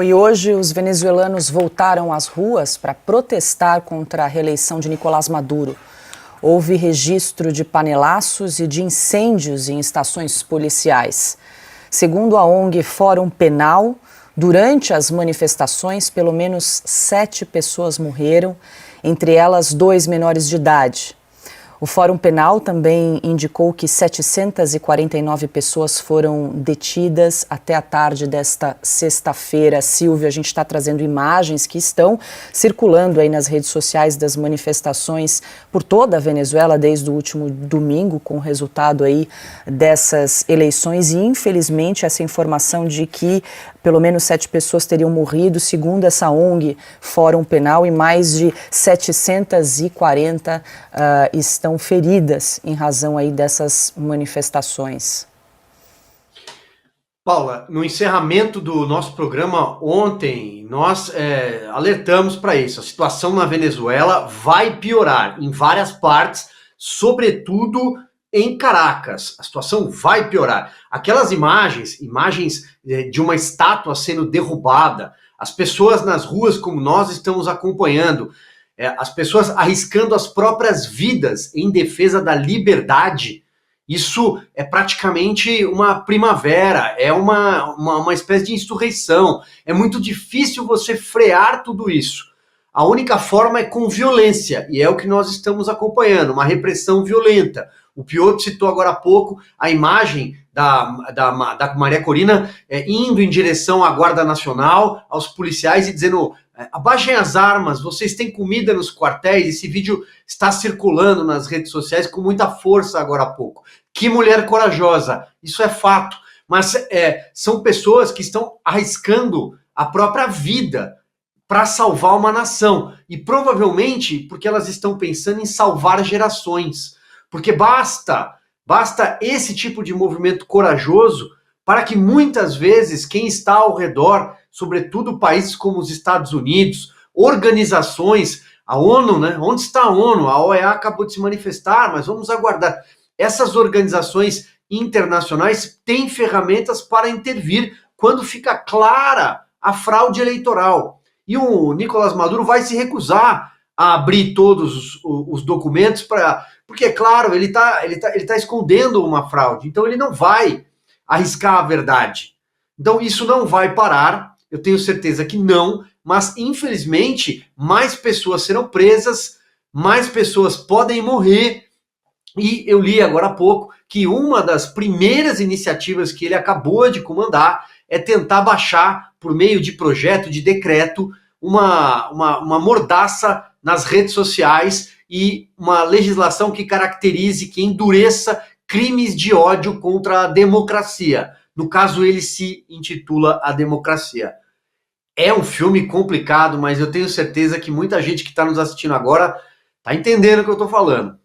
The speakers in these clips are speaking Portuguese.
E hoje os venezuelanos voltaram às ruas para protestar contra a reeleição de Nicolás Maduro. Houve registro de panelaços e de incêndios em estações policiais. Segundo a ONG Fórum Penal, durante as manifestações, pelo menos 7 pessoas morreram, entre elas 2 menores de idade. O Fórum Penal também indicou que 749 pessoas foram detidas até a tarde desta sexta-feira. Silvia, a gente está trazendo imagens que estão circulando aí nas redes sociais das manifestações por toda a Venezuela desde o último domingo, com o resultado aí dessas eleições. E, infelizmente, essa informação de que pelo menos 7 pessoas teriam morrido, segundo essa ONG Fórum Penal, e mais de 740 estão feridas em razão aí dessas manifestações. Paula, no encerramento do nosso programa ontem, nós alertamos para isso. A situação na Venezuela vai piorar em várias partes, sobretudo em Caracas. A situação vai piorar. Aquelas imagens de uma estátua sendo derrubada, as pessoas nas ruas como nós estamos acompanhando, as pessoas arriscando as próprias vidas em defesa da liberdade. Isso é praticamente uma primavera, é uma espécie de insurreição. É muito difícil você frear tudo isso. A única forma é com violência, e é o que nós estamos acompanhando, uma repressão violenta. O Piotr citou agora há pouco a imagem da Maria Corina indo em direção à Guarda Nacional, aos policiais e dizendo: abaixem as armas, vocês têm comida nos quartéis. Esse vídeo está circulando nas redes sociais com muita força agora há pouco. Que mulher corajosa, isso é fato. Mas são pessoas que estão arriscando a própria vida para salvar uma nação. E provavelmente porque elas estão pensando em salvar gerações. Porque basta esse tipo de movimento corajoso para que muitas vezes quem está ao redor, sobretudo países como os Estados Unidos, organizações, a ONU, né? Onde está a ONU? A OEA acabou de se manifestar, mas vamos aguardar. Essas organizações internacionais têm ferramentas para intervir quando fica clara a fraude eleitoral. E o Nicolás Maduro vai se recusar a abrir todos os documentos porque, é claro, ele tá escondendo uma fraude, então ele não vai arriscar a verdade. Então isso não vai parar, eu tenho certeza que não, mas infelizmente mais pessoas serão presas, mais pessoas podem morrer, e eu li agora há pouco que uma das primeiras iniciativas que ele acabou de comandar é tentar baixar, por meio de projeto, de decreto, uma mordaça nas redes sociais e uma legislação que caracterize, que endureça crimes de ódio contra a democracia. No caso, ele se intitula A Democracia. É um filme complicado, mas eu tenho certeza que muita gente que está nos assistindo agora está entendendo o que eu estou falando.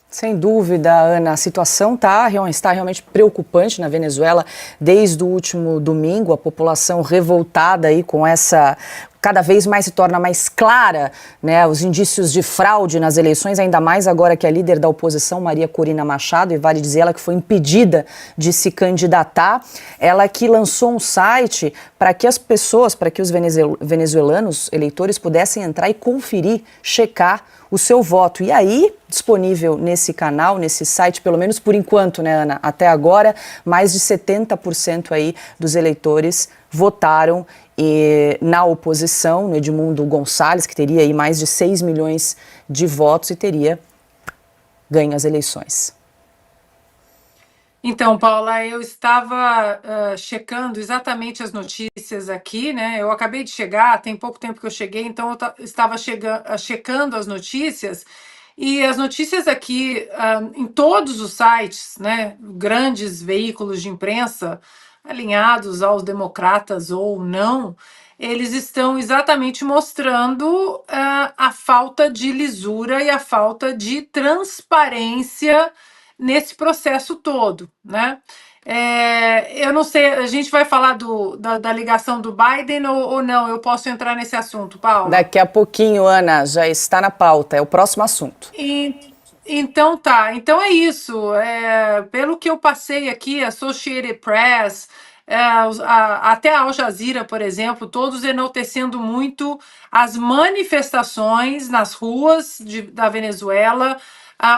Sem dúvida, Ana, a situação está realmente preocupante na Venezuela desde o último domingo. A população revoltada aí com essa... Cada vez mais se torna mais clara, né, os indícios de fraude nas eleições, ainda mais agora que a líder da oposição, Maria Corina Machado, e vale dizer ela que foi impedida de se candidatar, ela que lançou um site para que as pessoas, para que os venezuelanos, eleitores, pudessem entrar e conferir, checar o seu voto. E aí, disponível nesse canal, nesse site, pelo menos por enquanto, né, Ana, até agora, mais de 70% aí dos eleitores votaram na oposição, no Edmundo Gonçalves, que teria aí mais de 6 milhões de votos e teria ganho as eleições. Então, Paula, eu estava checando exatamente as notícias aqui, né? Eu acabei de chegar, tem pouco tempo que eu cheguei, então eu estava checando as notícias, e as notícias aqui em todos os sites, né? Grandes veículos de imprensa, alinhados aos democratas ou não, eles estão exatamente mostrando a falta de lisura e a falta de transparência nesse processo todo, né? Eu não sei, a gente vai falar da ligação do Biden ou não? Eu posso entrar nesse assunto, Paula? Daqui a pouquinho, Ana, já está na pauta, é o próximo assunto. Então tá, então é isso. Pelo que eu passei aqui, Associated Press, até a Al Jazeera, por exemplo, todos enaltecendo muito as manifestações nas ruas da Venezuela,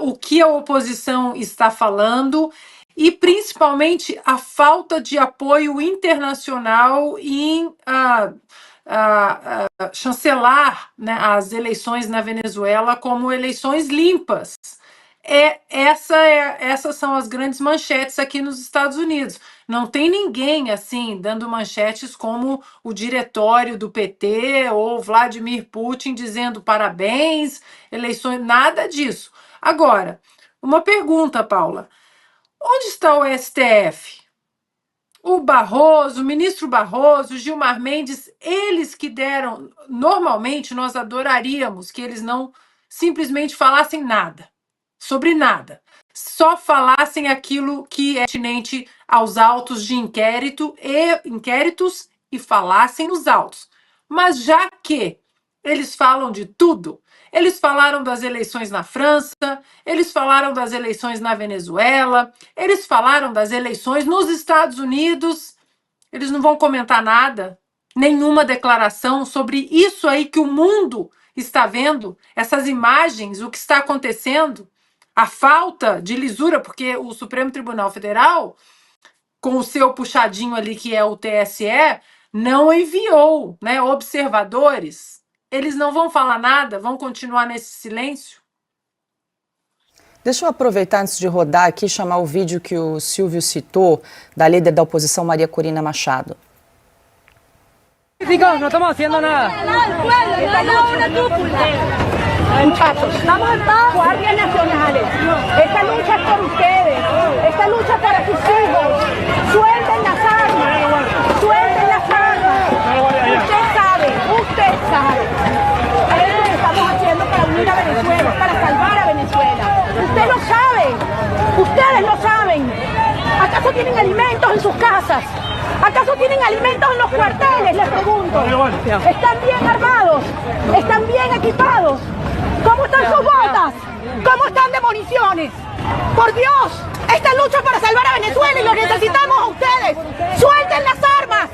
o que a oposição está falando e, principalmente, a falta de apoio internacional em chancelar, né, as eleições na Venezuela como eleições limpas. Essas são as grandes manchetes aqui nos Estados Unidos. Não tem ninguém assim dando manchetes como o diretório do PT ou Vladimir Putin dizendo parabéns, eleições, nada disso. Agora, uma pergunta, Paula. Onde está o STF? O Barroso, o ministro Barroso, o Gilmar Mendes, eles que deram... Normalmente, nós adoraríamos que eles não simplesmente falassem nada, sobre nada. Só falassem aquilo que é pertinente aos autos de inquéritos e falassem nos autos. Mas já que eles falam de tudo, eles falaram das eleições na França, eles falaram das eleições na Venezuela, eles falaram das eleições nos Estados Unidos. Eles não vão comentar nada, nenhuma declaração sobre isso aí que o mundo está vendo, essas imagens, o que está acontecendo, a falta de lisura, porque o Supremo Tribunal Federal, com o seu puxadinho ali, que é o TSE, não enviou, né, observadores. Eles não vão falar nada, vão continuar nesse silêncio? Deixa eu aproveitar antes de rodar aqui e chamar o vídeo que o Silvio citou da líder da oposição, Maria Corina Machado. Chicos, no estamos haciendo nada. Muchachos, estamos acá, guardias nacionales. Esta lucha es por ustedes. Esta lucha es para sus hijos. Suelten las armas. Suelten las armas. Usted sabe. Esto que estamos haciendo para unir a Venezuela, para salvar a Venezuela. Usted lo sabe. Ustedes lo saben. ¿Acaso tienen alimentos en sus casas? ¿Acaso tienen alimentos en los cuarteles? Les pregunto. ¿Están bien armados? ¿Están bien equipados? ¿Cómo están sus botas? ¿Cómo están de municiones? Por Dios, esta lucha es para salvar a Venezuela y lo necesitamos a ustedes. ¡Suelten las armas!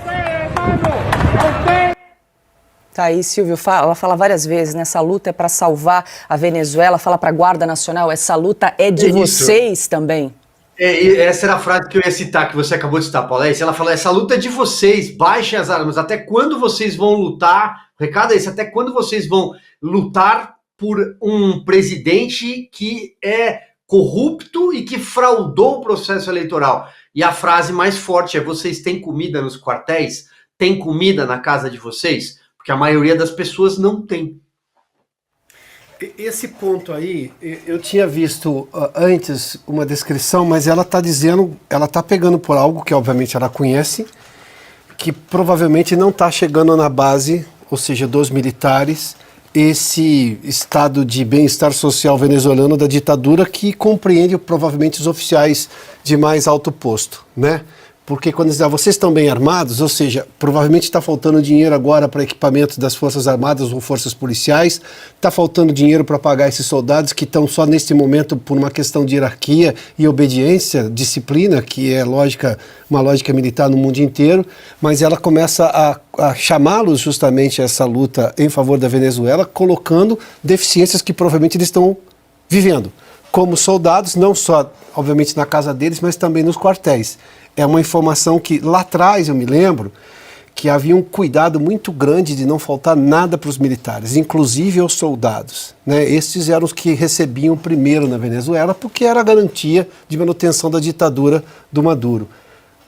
Tá aí, Silvio, ela fala várias vezes, né? Essa luta é para salvar a Venezuela, fala para a Guarda Nacional, essa luta é de vocês também. Essa era a frase que eu ia citar, que você acabou de citar, Paula. Ela falou, essa luta é de vocês, baixem as armas. Até quando vocês vão lutar? O recado é esse, até quando vocês vão lutar por um presidente que é corrupto e que fraudou o processo eleitoral? E a frase mais forte é, vocês têm comida nos quartéis? Tem comida na casa de vocês? Porque a maioria das pessoas não tem. Esse ponto aí, eu tinha visto antes uma descrição, mas ela está dizendo, ela está pegando por algo que obviamente ela conhece, que provavelmente não está chegando na base, ou seja, dos militares, esse estado de bem-estar social venezuelano da ditadura que compreende provavelmente os oficiais de mais alto posto, né? Porque quando dizem, vocês estão bem armados, ou seja, provavelmente está faltando dinheiro agora para equipamento das Forças Armadas ou Forças Policiais, está faltando dinheiro para pagar esses soldados que estão só neste momento por uma questão de hierarquia e obediência, disciplina, que é uma lógica militar no mundo inteiro, mas ela começa a chamá-los justamente a essa luta em favor da Venezuela, colocando deficiências que provavelmente eles estão vivendo, como soldados, não só, obviamente, na casa deles, mas também nos quartéis. É uma informação que lá atrás, eu me lembro, que havia um cuidado muito grande de não faltar nada para os militares, inclusive aos soldados, né? Esses eram os que recebiam primeiro na Venezuela, porque era a garantia de manutenção da ditadura do Maduro.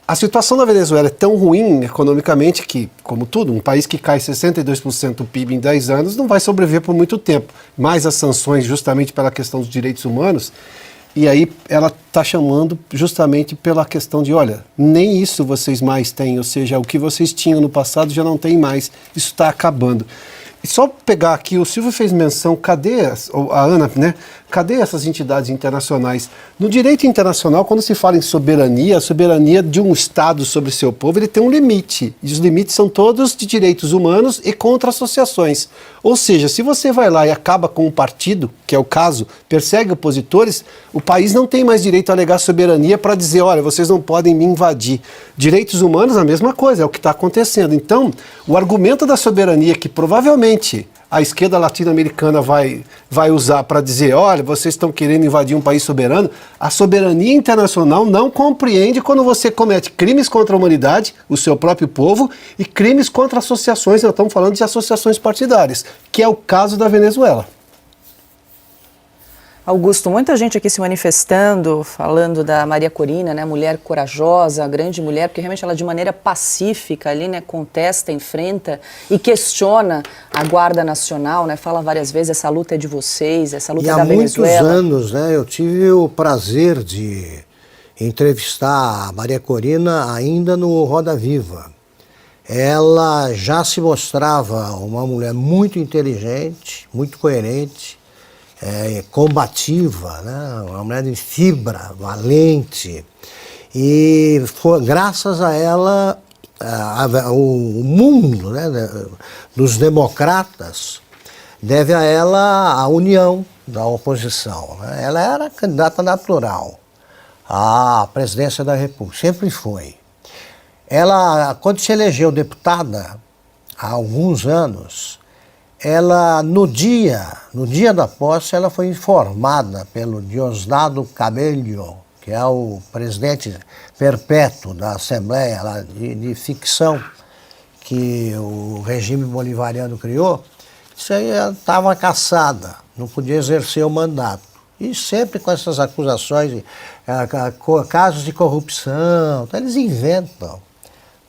A situação da Venezuela é tão ruim economicamente que, como tudo, um país que cai 62% do PIB em 10 anos não vai sobreviver por muito tempo. Mais as sanções justamente pela questão dos direitos humanos. E aí ela está chamando justamente pela questão de, olha, nem isso vocês mais têm, ou seja, o que vocês tinham no passado já não tem mais, isso está acabando. E só pegar aqui, o Silvio fez menção, cadê, a Ana, né? Cadê essas entidades internacionais? No direito internacional, quando se fala em soberania, a soberania de um Estado sobre seu povo, ele tem um limite. E os limites são todos de direitos humanos e contra associações. Ou seja, se você vai lá e acaba com um partido, que é o caso, persegue opositores, o país não tem mais direito a alegar soberania para dizer, olha, vocês não podem me invadir. Direitos humanos, a mesma coisa, é o que está acontecendo. Então, o argumento da soberania que provavelmente a esquerda latino-americana vai usar para dizer, olha, vocês estão querendo invadir um país soberano, a soberania internacional não compreende quando você comete crimes contra a humanidade, o seu próprio povo, e crimes contra associações, nós estamos falando de associações partidárias, que é o caso da Venezuela. Augusto, muita gente aqui se manifestando, falando da Maria Corina, né, mulher corajosa, grande mulher, porque realmente ela de maneira pacífica ali, né, contesta, enfrenta e questiona a Guarda Nacional, né, fala várias vezes, essa luta é de vocês, essa luta é da Venezuela. E há muitos anos, né, eu tive o prazer de entrevistar a Maria Corina ainda no Roda Viva. Ela já se mostrava uma mulher muito inteligente, muito coerente, combativa, né? Uma mulher de fibra, valente. E foi, graças a ela, o mundo, né, dos democratas deve a ela a união da oposição, né? Ela era candidata natural à presidência da República, sempre foi. Ela, quando se elegeu deputada, há alguns anos, ela, no dia da posse, ela foi informada pelo Diosdado Cabello, que é o presidente perpétuo da Assembleia lá de ficção que o regime bolivariano criou. Isso aí, ela estava cassada, não podia exercer o mandato. E sempre com essas acusações, casos de corrupção, então eles inventam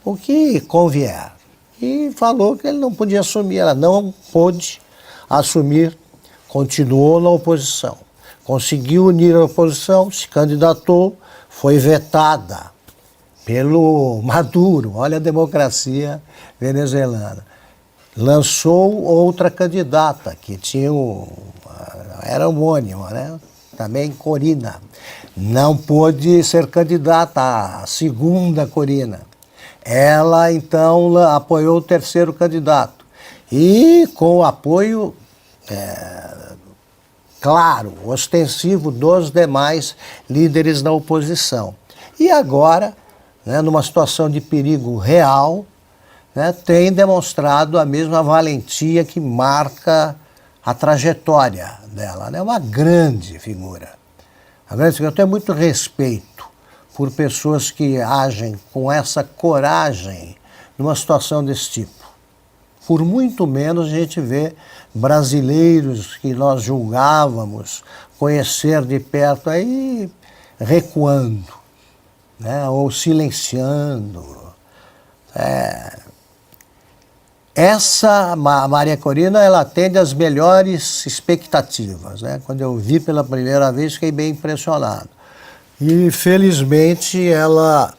o que convier. E falou que ele não podia assumir, ela não pôde assumir, continuou na oposição. Conseguiu unir a oposição, se candidatou, foi vetada pelo Maduro, olha a democracia venezuelana. Lançou outra candidata, que tinha era homônima, né? Também Corina. Não pôde ser candidata, a segunda Corina. Ela, então, apoiou o terceiro candidato. E com o apoio, claro, ostensivo dos demais líderes da oposição. E agora, né, numa situação de perigo real, né, tem demonstrado a mesma valentia que marca a trajetória dela. É, né? Uma grande figura. Eu tenho muito respeito por pessoas que agem com essa coragem numa situação desse tipo. Por muito menos a gente vê brasileiros que nós julgávamos conhecer de perto aí recuando, né, ou silenciando. Essa Maria Corina, ela atende às melhores expectativas, né? Quando eu vi pela primeira vez, fiquei bem impressionado. E, felizmente, ela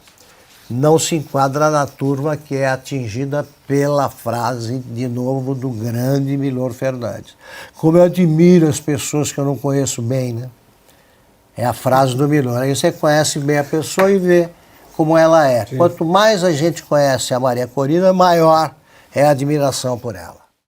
não se enquadra na turma que é atingida pela frase, de novo, do grande Milor Fernandes. Como eu admiro as pessoas que eu não conheço bem, né? É a frase do Milor. Aí você conhece bem a pessoa e vê como ela é. Sim. Quanto mais a gente conhece a Maria Corina, maior é a admiração por ela.